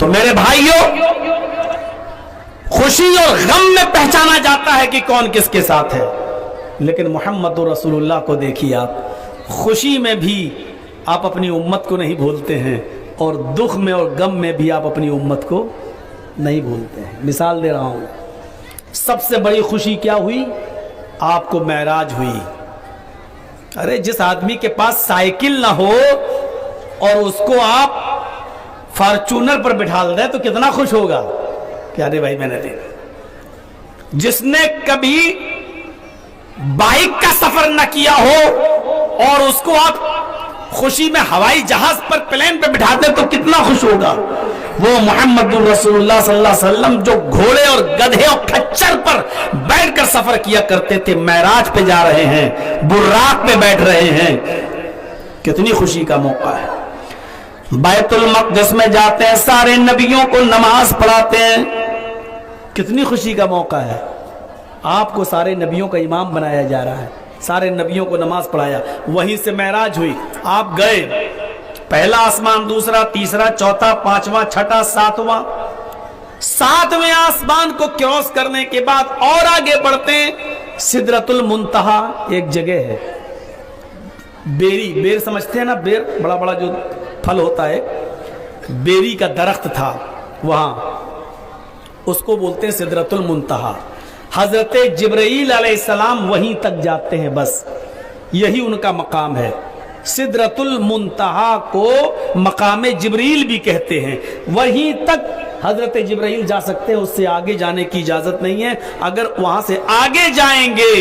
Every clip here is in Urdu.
میرے بھائیوں، خوشی اور غم میں پہچانا جاتا ہے کہ کون کس کے ساتھ ہے، لیکن محمد رسول اللہ کو دیکھیے آپ، خوشی میں بھی آپ اپنی امت کو نہیں بھولتے ہیں، اور دکھ میں اور غم میں بھی آپ اپنی امت کو نہیں بھولتے ہیں۔ مثال دے رہا ہوں، سب سے بڑی خوشی کیا ہوئی؟ آپ کو معراج ہوئی۔ ارے جس آدمی کے پاس سائیکل نہ ہو اور اس کو آپ فارچونر پر بٹھا دیں تو کتنا خوش ہوگا کہ ارے بھائی میں نے دیکھا۔ جس نے کبھی بائک کا سفر نہ کیا ہو اور اس کو آپ خوشی میں ہوائی جہاز پر پلین پہ بٹھا دیں تو کتنا خوش ہوگا۔ وہ محمد رسول اللہ صلی اللہ علیہ وسلم جو گھوڑے اور گدھے اور کھچر پر بیٹھ کر سفر کیا کرتے تھے، معراج پہ جا رہے ہیں، براق پہ بیٹھ رہے ہیں، کتنی خوشی کا موقع ہے۔ بیت المقدس میں جاتے ہیں، سارے نبیوں کو نماز پڑھاتے ہیں، کتنی خوشی کا موقع ہے۔ آپ کو سارے نبیوں کا امام بنایا جا رہا ہے، سارے نبیوں کو نماز پڑھایا، وہیں سے معراج ہوئی، آپ گئے، پہلا آسمان، دوسرا، تیسرا، چوتھا، پانچواں، چھٹا، ساتواں، ساتویں آسمان کو کراس کرنے کے بعد اور آگے بڑھتے ہیں، سدرۃ المنتہا ایک جگہ ہے، بیری، بیر سمجھتے ہیں نا، بیر بڑا بڑا جو پھل ہوتا ہے، بیری کا درخت تھا وہاں، اس کو بولتے ہیں سدرۃ المنتہا۔ حضرت جبرائیل علیہ السلام وہیں تک جاتے ہیں، بس یہی ان کا مقام ہے۔ سدرۃ المنتہا کو مقام جبریل بھی کہتے ہیں، وہیں تک حضرت جبرائیل جا سکتے ہیں، اس سے آگے جانے کی اجازت نہیں ہے۔ اگر وہاں سے آگے جائیں گے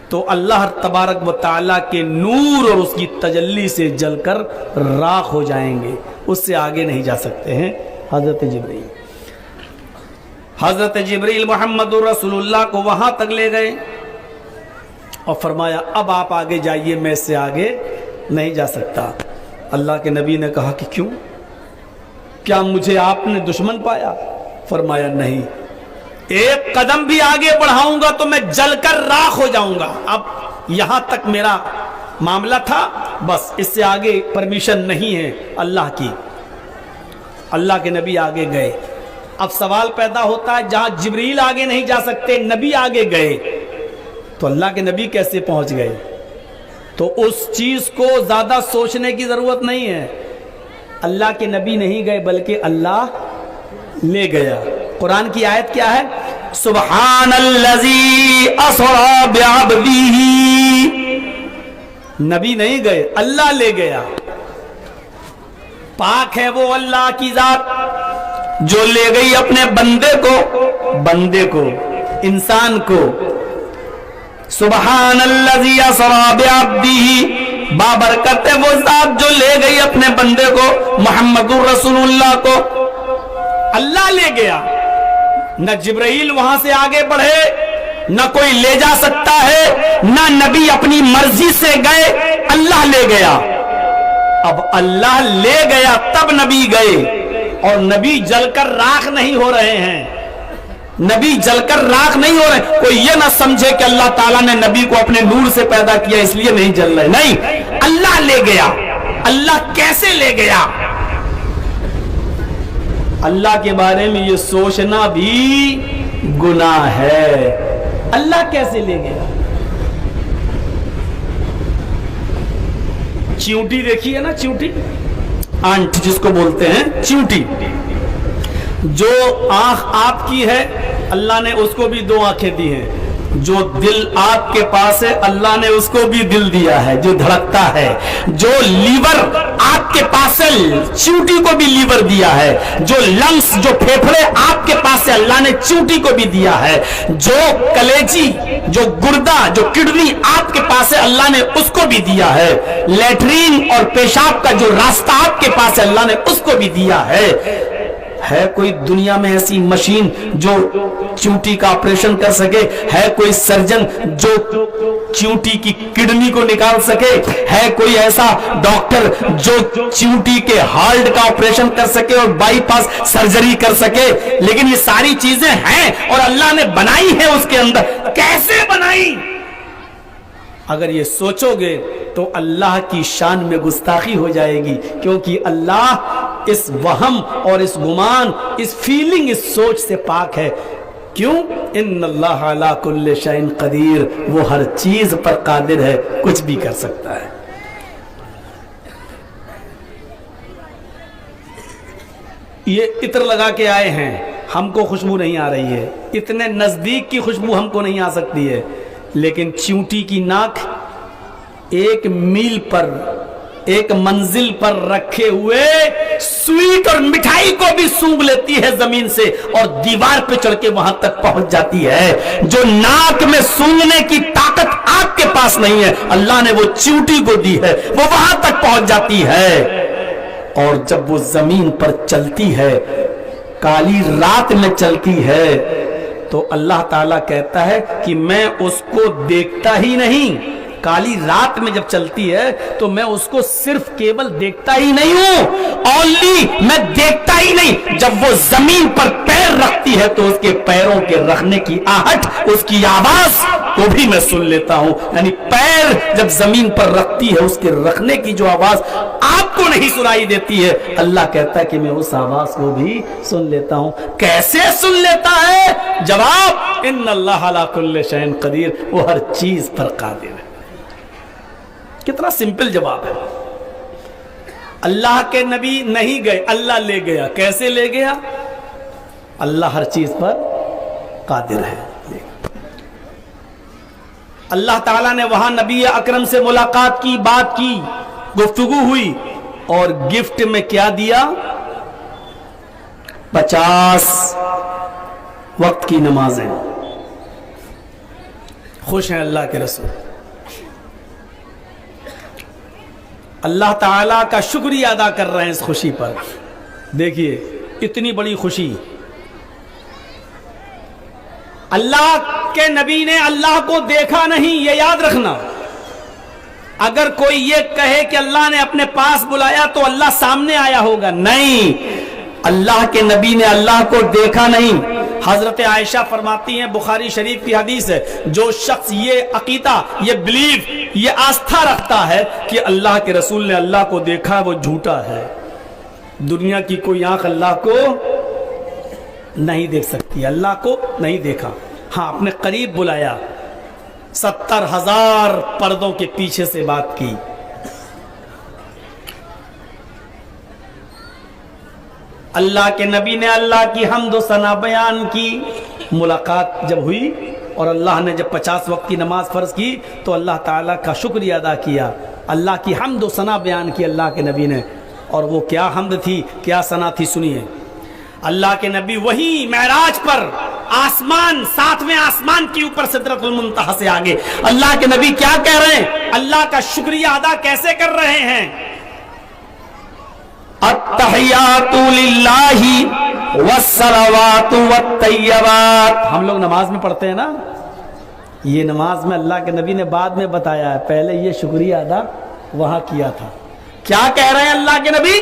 تو اللہ تبارک و تعالیٰ کے نور اور اس کی تجلی سے جل کر راخ ہو جائیں گے، اس سے آگے نہیں جا سکتے ہیں حضرت جبرائیل۔ حضرت جبرائیل محمد رسول اللہ کو وہاں تک لے گئے اور فرمایا اب آپ آگے جائیے، میں اس سے آگے نہیں جا سکتا۔ اللہ کے نبی نے کہا کہ کیوں؟ کیا مجھے آپ نے دشمن پایا؟ فرمایا نہیں، ایک قدم بھی آگے بڑھاؤں گا تو میں جل کر راخ ہو جاؤں گا، اب یہاں تک میرا معاملہ تھا، بس اس سے آگے پرمیشن نہیں ہے اللہ کی۔ اللہ کے نبی آگے گئے۔ اب سوال پیدا ہوتا ہے، جہاں جبریل آگے نہیں جا سکتے، نبی آگے گئے تو اللہ کے نبی کیسے پہنچ گئے؟ تو اس چیز کو زیادہ سوچنے کی ضرورت نہیں ہے، اللہ کے نبی نہیں گئے بلکہ اللہ لے گیا۔ قرآن کی آیت کیا ہے؟ سبحان الذی اسری بعبدہ، نبی نہیں گئے، اللہ لے گیا۔ پاک ہے وہ اللہ کی ذات جو لے گئی اپنے بندے کو انسان کو۔ سبحان الذی اسری بعبدہ، بابرکت ہے وہ ذات جو لے گئی اپنے بندے کو، محمد رسول اللہ کو، اللہ لے گیا۔ نہ جبرائیل وہاں سے آگے بڑھے، نہ کوئی لے جا سکتا ہے، نہ نبی اپنی مرضی سے گئے، اللہ لے گیا۔ اب اللہ لے گیا تب نبی گئے، اور نبی جل کر راکھ نہیں ہو رہے ہیں، نبی جل کر راکھ نہیں ہو رہے۔ کوئی یہ نہ سمجھے کہ اللہ تعالیٰ نے نبی کو اپنے نور سے پیدا کیا اس لیے نہیں جل رہے، نہیں، اللہ لے گیا۔ اللہ کیسے لے گیا؟ اللہ کے بارے میں یہ سوچنا بھی گناہ ہے، اللہ کیسے لے گیا؟ چیونٹی دیکھی ہے نا، چیونٹی، آنٹ جس کو بولتے ہیں چیونٹی، جو آنکھ آپ کی ہے اللہ نے اس کو بھی دو آنکھیں دی ہیں، جو دل آپ کے پاس ہے اللہ نے اس کو بھی دل دیا ہے جو دھڑکتا ہے، جو لیور آپ کے پاس ہے چیونٹی کو بھی لیور دیا ہے، جو لنگس جو پھیپھڑے آپ کے پاس ہے اللہ نے چیونٹی کو بھی دیا ہے، جو کلیجی جو گردہ جو کڈنی آپ کے پاس ہے اللہ نے اس کو بھی دیا ہے، لیٹرین اور پیشاب کا جو راستہ آپ کے پاس ہے اللہ نے اس کو بھی دیا ہے۔ ہے کوئی دنیا میں ایسی مشین جو چیونٹی کا آپریشن کر سکے؟ ہے کوئی سرجن جو چیونٹی کی کڈنی کو نکال سکے؟ ہے کوئی ایسا ڈاکٹر جو چیونٹی کے ہارٹ کا آپریشن کر سکے اور بائی پاس سرجری کر سکے؟ لیکن یہ ساری چیزیں ہیں اور اللہ نے بنائی ہے اس کے اندر، کیسے بنائی؟ اگر یہ سوچو گے تو اللہ کی شان میں گستاخی ہو جائے گی، کیونکہ اللہ اس وہم اور اس گمان، اس فیلنگ، اس سوچ سے پاک ہے. کیوں؟ ان اللہ علی کل شیء قدیر، وہ ہر چیز پر قادر ہے، کچھ بھی کر سکتا ہے. یہ عطر لگا کے آئے ہیں، ہم کو خوشبو نہیں آ رہی ہے، اتنے نزدیک کی خوشبو ہم کو نہیں آ سکتی ہے، لیکن چیونٹی کی ناک ایک میل پر، ایک منزل پر رکھے ہوئے سویٹ اور مٹھائی کو بھی سونگھ لیتی ہے زمین سے، اور دیوار پہ چڑھ کے وہاں تک پہنچ جاتی ہے. جو ناک میں سونگھنے کی طاقت آپ کے پاس نہیں ہے، اللہ نے وہ چیونٹی کو دی ہے، وہ وہاں تک پہنچ جاتی ہے. اور جب وہ زمین پر چلتی ہے، کالی رات میں چلتی ہے، تو اللہ تعالیٰ کہتا ہے کہ میں اس کو دیکھتا ہی نہیں. کالی رات میں جب چلتی ہے تو میں اس کو صرف کیول دیکھتا ہی نہیں ہوں، اونلی میں دیکھتا ہی نہیں، جب وہ زمین پر پیر رکھتی ہے تو اس کے پیروں کے رکھنے کی آہٹ، اس کی آواز کو بھی میں سن لیتا ہوں. یعنی پیر جب زمین پر رکھتی ہے، اس کے رکھنے کی جو آواز آپ کو نہیں سنائی دیتی ہے، اللہ کہتا ہے کہ میں اس آواز کو بھی سن لیتا ہوں. کیسے سن لیتا ہے؟ جواب، ان اللہ علی کل شیء قدیر، وہ ہر چیز پر قادر ہے. کتنا سمپل جواب ہے. اللہ کے نبی نہیں گئے، اللہ لے گیا. کیسے لے گیا؟ اللہ ہر چیز پر قادر ہے. اللہ تعالیٰ نے وہاں نبی اکرم سے ملاقات کی، بات کی، گفتگو ہوئی، اور گفٹ میں کیا دیا؟ 50 وقت کی نمازیں. خوش ہیں اللہ کے رسول. اللہ تعالیٰ کا شکریہ ادا کر رہے ہیں اس خوشی پر. دیکھیے اتنی بڑی خوشی. اللہ کے نبی نے اللہ کو دیکھا نہیں، یہ یاد رکھنا. اگر کوئی یہ کہے کہ اللہ نے اپنے پاس بلایا تو اللہ سامنے آیا ہوگا، نہیں، اللہ کے نبی نے اللہ کو دیکھا نہیں. حضرت عائشہ فرماتی ہیں، بخاری شریف کی حدیث ہے، جو شخص یہ عقیدہ، یہ بلیف، یہ آستھا رکھتا ہے کہ اللہ کے رسول نے اللہ کو دیکھا، وہ جھوٹا ہے. دنیا کی کوئی آنکھ اللہ کو نہیں دیکھ سکتی. اللہ کو نہیں دیکھا، ہاں اپنے قریب بلایا، 70,000 پردوں کے پیچھے سے بات کی. اللہ کے نبی نے اللہ کی حمد و ثنا بیان کی. ملاقات جب ہوئی اور اللہ نے جب 50 وقت کی نماز فرض کی تو اللہ تعالیٰ کا شکریہ ادا کیا، اللہ کی حمد و ثنا بیان کی اللہ کے نبی نے. اور وہ کیا حمد تھی، کیا ثنا تھی، سنیے. اللہ کے نبی وہی معراج پر آسمان، 7ویں آسمان کے اوپر سدرۃ المنتہا سے آگے اللہ کے نبی کیا کہہ رہے ہیں؟ اللہ کا شکریہ ادا کیسے کر رہے ہیں؟ التحیات للہ والصلوات والطیبات. ہم لوگ نماز میں پڑھتے ہیں نا، یہ نماز میں اللہ کے نبی نے بعد میں بتایا ہے، پہلے یہ شکریہ ادا وہاں کیا تھا. کیا کہہ رہے ہیں اللہ کے نبی؟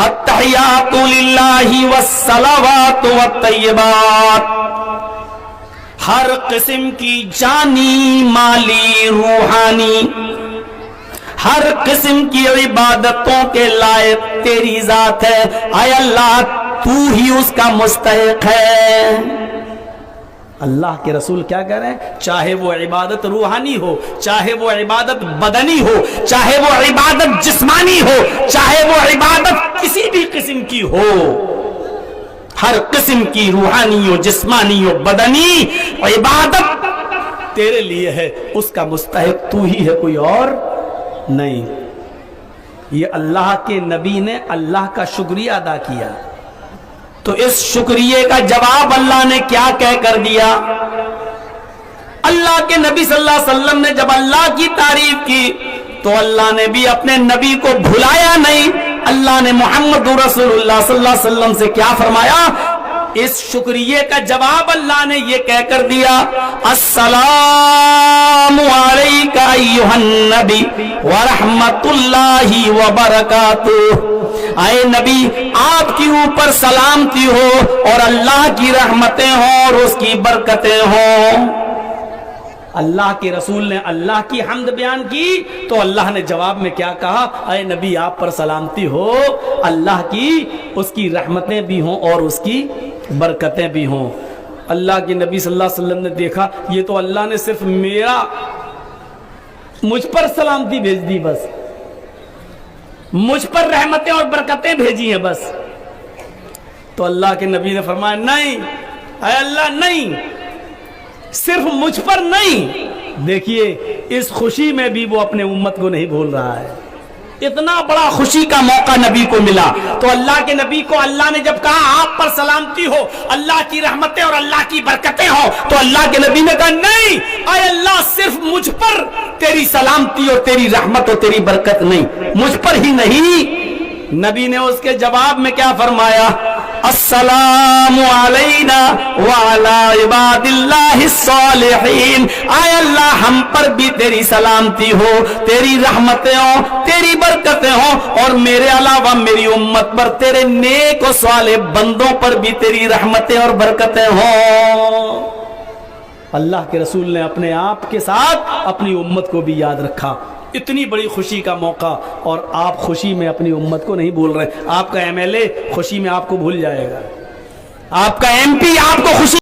التحیات للہ والصلوات والطیبات. ہر قسم کی جانی، مالی، روحانی، ہر قسم کی عبادتوں کے لائق تیری ذات ہے. اے اللہ، تو ہی اس کا مستحق ہے. اللہ کے رسول کیا کہہ رہے ہیں؟ چاہے وہ عبادت روحانی ہو، چاہے وہ عبادت بدنی ہو، چاہے وہ عبادت جسمانی ہو، چاہے وہ عبادت کسی بھی قسم کی ہو، ہر قسم کی روحانی ہو، جسمانی ہو، بدنی عبادت تیرے لیے ہے. اس کا مستحق تو ہی ہے، کوئی اور نہیں. یہ اللہ کے نبی نے اللہ کا شکریہ ادا کیا. تو اس شکریہ کا جواب اللہ نے کیا کہہ کر دیا؟ اللہ کے نبی صلی اللہ علیہ وسلم نے جب اللہ کی تعریف کی تو اللہ نے بھی اپنے نبی کو بھلایا نہیں. اللہ نے محمد رسول اللہ صلی اللہ علیہ وسلم سے کیا فرمایا؟ اس شکریہ کا جواب اللہ نے یہ کہہ کر دیا، السلام علیکہ ایھا النبی ورحمۃ اللہ وبرکاتہ. اے نبی، آپ کے اوپر سلامتی ہو اور اللہ کی رحمتیں ہوں اور اس کی برکتیں ہوں. اللہ کے رسول نے اللہ کی حمد بیان کی تو اللہ نے جواب میں کیا کہا؟ اے نبی آپ پر سلامتی ہو، اللہ کی اس کی رحمتیں بھی ہوں اور اس کی برکتیں بھی ہوں۔ اللہ کے نبی صلی اللہ علیہ وسلم نے دیکھا یہ تو اللہ نے صرف مجھ پر سلامتی بھیج دی، بس مجھ پر رحمتیں اور برکتیں بھیجی ہیں بس۔ تو اللہ کے نبی نے فرمایا نہیں اے اللہ نہیں، صرف مجھ پر نہیں۔ دیکھیے اس خوشی میں بھی وہ اپنے امت کو نہیں بھول رہا ہے، اتنا بڑا خوشی کا موقع نبی کو ملا۔ تو اللہ کے نبی کو اللہ نے جب کہا آپ پر سلامتی ہو، اللہ کی رحمتیں اور اللہ کی برکتیں ہو، تو اللہ کے نبی نے کہا نہیں اے اللہ صرف مجھ پر تیری سلامتی اور تیری رحمت اور تیری برکت نہیں، مجھ پر ہی نہیں۔ نبی نے اس کے جواب میں کیا فرمایا؟ السلام علینا وعلی عباد اللہ الصالحین، اے اللہ ہم پر بھی تیری سلامتی ہو، تیری رحمتیں ہوں، تیری برکتیں ہوں، اور میرے علاوہ میری امت پر تیرے نیک و صالح بندوں پر بھی تیری رحمتیں اور برکتیں ہوں۔ اللہ کے رسول نے اپنے آپ کے ساتھ اپنی امت کو بھی یاد رکھا۔ اتنی بڑی خوشی کا موقع اور آپ خوشی میں اپنی امت کو نہیں بھول رہے۔ آپ کا ایم ایل اے خوشی میں آپ کو بھول جائے گا، آپ کا ایم پی آپ کو خوشی